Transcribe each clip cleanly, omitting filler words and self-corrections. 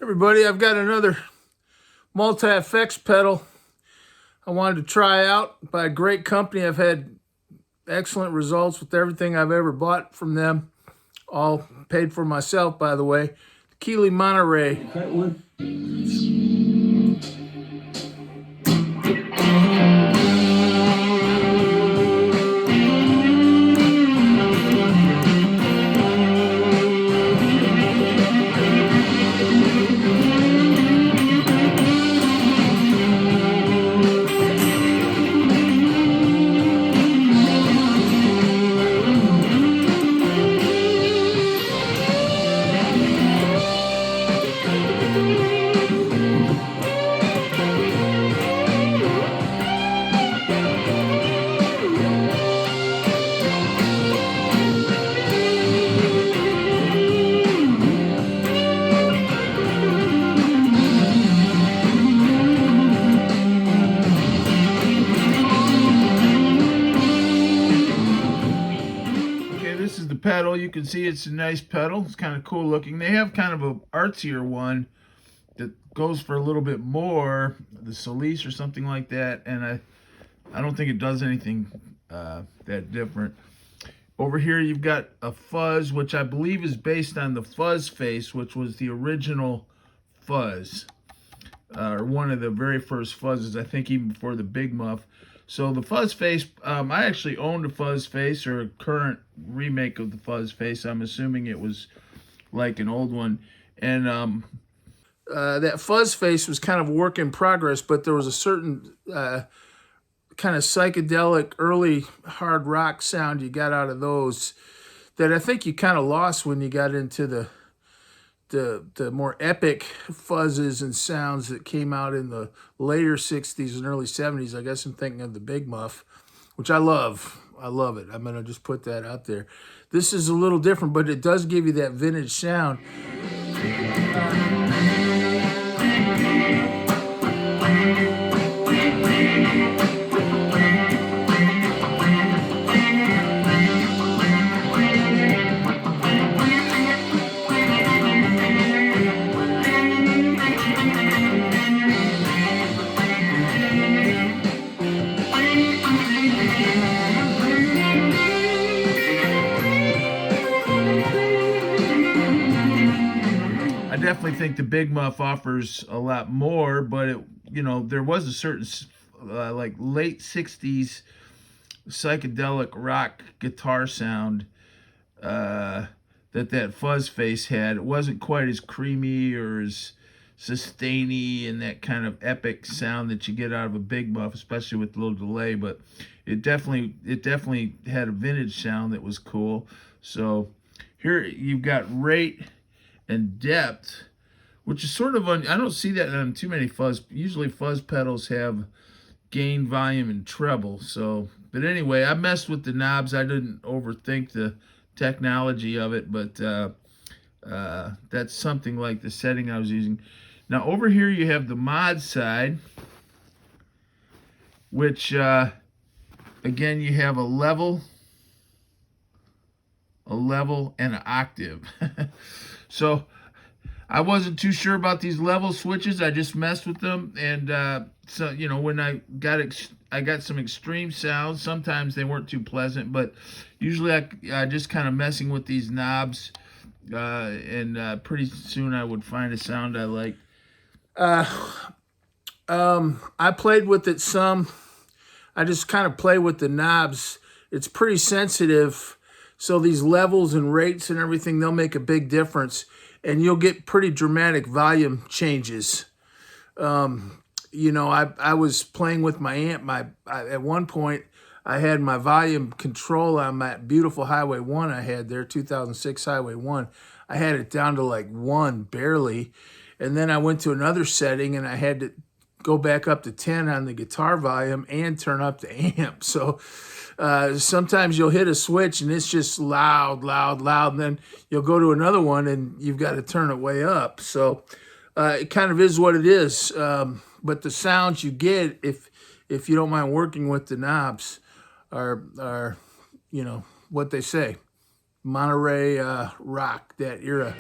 Everybody, I've got another multi-effects pedal I wanted to try out by a great company. I've had excellent results with everything I've ever bought from them. All paid for myself, by the way. Keeley, Monterey. This is the pedal. You can see it's a nice pedal. It's kind of cool looking. They have kind of a artsier one that goes for a little bit more, the Solis or something like that, and I don't think it does anything that different. Over here you've got a fuzz, which I believe is based on the fuzz face, which was the original fuzz, or one of the very first fuzzes, I think even before the Big Muff. So the fuzz face, I actually owned a fuzz face, or a current remake of the fuzz face. I'm assuming it was like an old one. And that fuzz face was kind of a work in progress, but there was a certain kind of psychedelic early hard rock sound you got out of those that I think you kind of lost when you got into the more epic fuzzes and sounds that came out in the later 60s and early 70s. I guess I'm thinking of the Big Muff, which I love. I love it. I'm going to just put that out there. This is a little different, but it does give you that vintage sound. I definitely think the Big Muff offers a lot more, but it, there was a certain like late 60s psychedelic rock guitar sound that fuzz face had. It wasn't quite as creamy or as sustainy and that kind of epic sound that you get out of a Big Muff, especially with a little delay, but it definitely had a vintage sound that was cool. So here you've got rate and depth, which is sort of I don't see that on too many fuzz. Usually fuzz pedals have gain, volume, and treble. So, but anyway, I messed with the knobs. I didn't overthink the technology of it, but that's something like the setting I was using. Now over here you have the mod side, which again you have a level, and an octave. So I wasn't too sure about these level switches. I just messed with them, and so when I got some extreme sounds. Sometimes they weren't too pleasant, but usually I just kind of messing with these knobs, and pretty soon I would find a sound I liked. I played with it some. I just kind of play with the knobs. It's pretty sensitive. So these levels and rates and everything, they'll make a big difference. And you'll get pretty dramatic volume changes. I was playing with my amp. At one point, I had my volume control on that beautiful Highway 1 I had there, 2006 Highway 1. I had it down to like 1, barely. And then I went to another setting, and I had to go back up to 10 on the guitar volume and turn up the amp. So sometimes you'll hit a switch and it's just loud, and then you'll go to another one and you've got to turn it way up. So it kind of is what it is. But the sounds you get, if you don't mind working with the knobs, are what they say, Monterey rock, that era.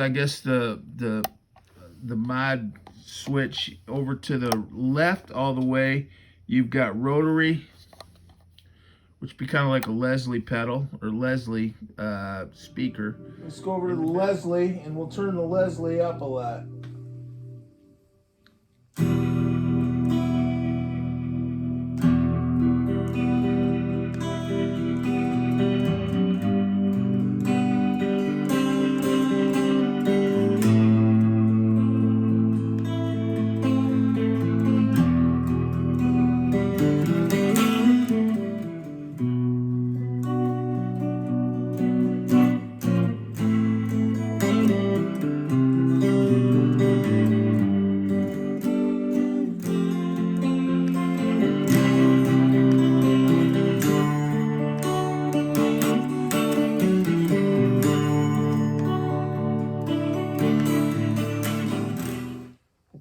I guess the mod switch over to the left all the way. You've got rotary, which would be kind of like a Leslie pedal or Leslie speaker. Let's go over to the Leslie, and we'll turn the Leslie up a lot.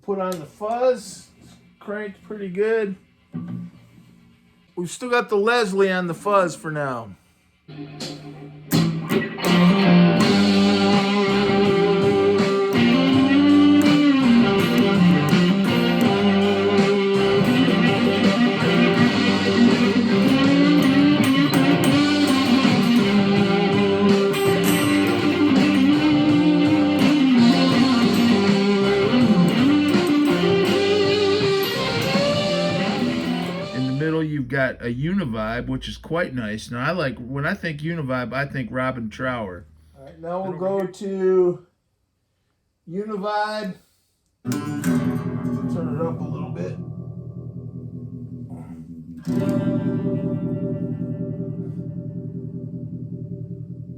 Put on the fuzz, cranked pretty good. We've still got the Leslie on the fuzz for now. You've got a Univibe, which is quite nice. Now, when I think Univibe, I think Robin Trower. All right, now we'll go to Univibe. Turn it up a little bit.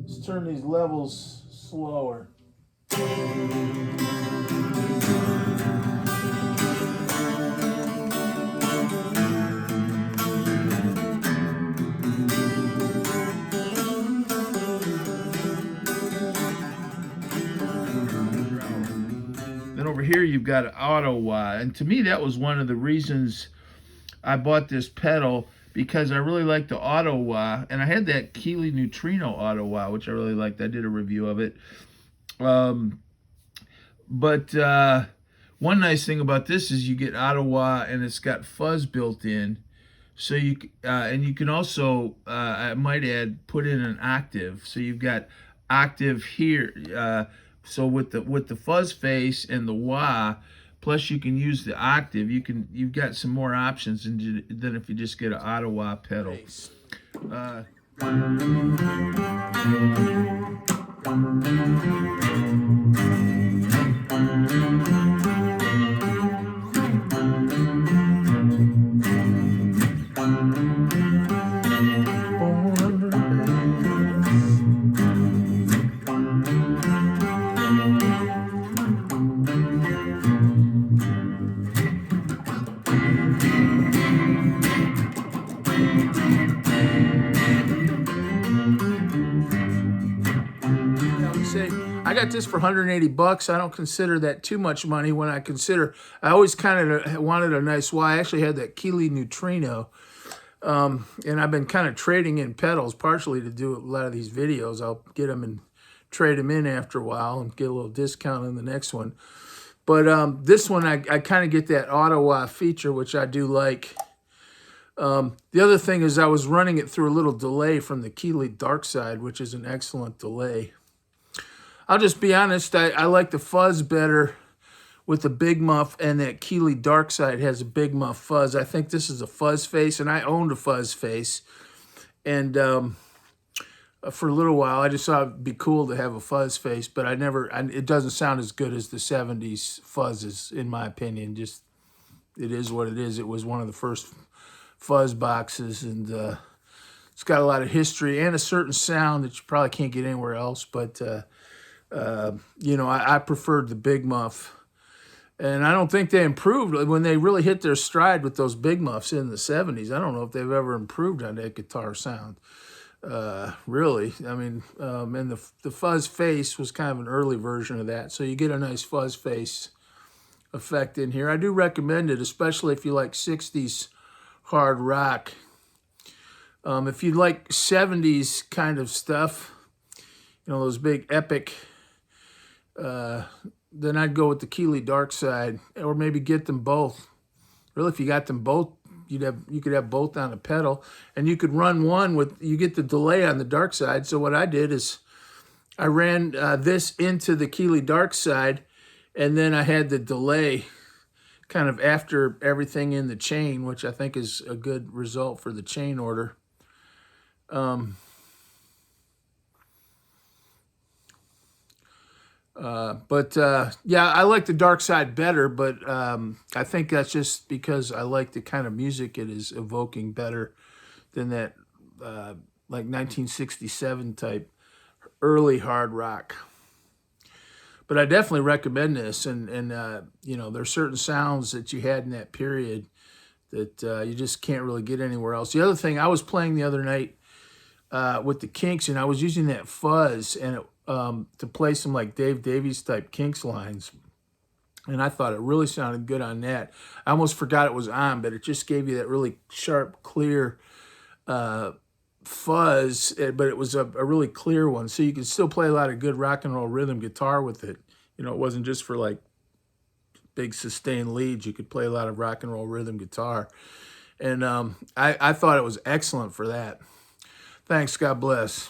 Let's turn these levels slower. Over here you've got an auto wah, and to me that was one of the reasons I bought this pedal, because I really like the auto wah, and I had that Keeley Neutrino auto wah, which I really liked. I did a review of it. But one nice thing about this is you get auto wah, and it's got fuzz built in, so you can also I might add, put in an octave, so you've got octave here. So with the fuzz face and the wah, plus you can use the octave, you've got some more options than if you just get an auto wah pedal. I got this for 180 bucks. I don't consider that too much money when I always kind of wanted a nice wah. I actually had that Keeley Neutrino, and I've been kind of trading in pedals, partially to do a lot of these videos. I'll get them and trade them in after a while and get a little discount on the next one. But this one, I kind of get that auto wah feature, which I do like. The other thing is I was running it through a little delay from the Keeley Dark Side, which is an excellent delay. I'll just be honest, I like the fuzz better with the big muff, and that Keeley Dark Side has a big muff fuzz. I think this is a fuzz face, and I owned a fuzz face. And for a little while, I just thought it'd be cool to have a fuzz face, but it doesn't sound as good as the 70s fuzzes, in my opinion. Just, it is what it is. It was one of the first fuzz boxes, and it's got a lot of history and a certain sound that you probably can't get anywhere else, but you know, I preferred the big muff, and I don't think they improved when they really hit their stride with those big muffs in the 70s. I don't know if they've ever improved on that guitar sound, really. I mean, and the fuzz face was kind of an early version of that, so you get a nice fuzz face effect in here. I do recommend it, especially if you like 60s hard rock. If you like 70s kind of stuff, you know, those big epic then I'd go with the Keeley Dark Side, or maybe get them both. Really, if you got them both, you could have both on a pedal, and you could run one with, you get the delay on the dark side. So what I did is I ran this into the Keeley Dark Side, and then I had the delay kind of after everything in the chain, which I think is a good result for the chain order. Yeah, I like the Dark Side better, but I think that's just because I like the kind of music it is evoking better than that like 1967 type early hard rock. But I definitely recommend this, and you know, there's certain sounds that you had in that period that you just can't really get anywhere else. The other thing, I was playing the other night with the Kinks, and I was using that fuzz and to play some like Dave Davies type Kinks lines, and I thought it really sounded good on that. I almost forgot it was on, but it just gave you that really sharp, clear fuzz, but it was a really clear one, so you could still play a lot of good rock and roll rhythm guitar with it. You know, it wasn't just for like big sustained leads. You could play a lot of rock and roll rhythm guitar, and I thought it was excellent for that. Thanks. God bless.